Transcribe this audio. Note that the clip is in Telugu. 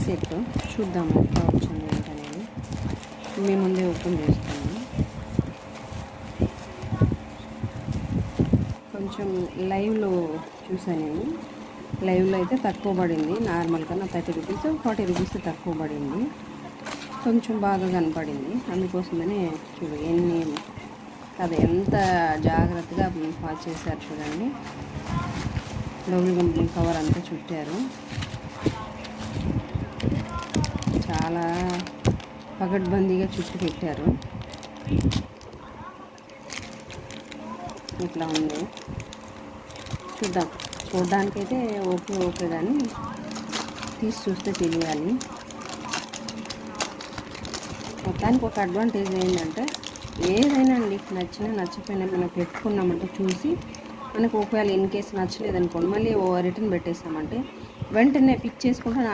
సెట్ చూద్దాము ఎట్లా వచ్చింది ఏంటనేది మీ ముందే ఓపెన్ చేస్తాను. కొంచెం లైవ్లో చూసాను నేను. లైవ్లో అయితే తక్కువ పడింది, నార్మల్గా నా 30 రూపీస్ 40 రూపీస్ తక్కువ పడింది. కొంచెం బాగా కనపడింది, అందుకోసమనే చూడు ఎన్ని అది ఎంత జాగ్రత్తగా పాస్ చేశారు చూడండి. డబుల్ గమ్ కవర్ అంతా చుట్టారు, చాలా పకడ్బందీగా చుట్టు పెట్టారు. ఇట్లా ఉంది, చూద్దాం. చూడ్డానికైతే ఓకే కానీ తీసి చూస్తే తెలియాలి. మొత్తానికి ఒక అడ్వాంటేజ్ ఏంటంటే ఏదైనా అండి నచ్చిపోయినా మనం పెట్టుకున్నామంటే చూసి మనకు ఒకవేళ ఇన్ కేసు నచ్చలేదనుకోండి మళ్ళీ రిటర్న్ పెట్టేసామంటే వెంటనే పిక్ చేసుకుంటే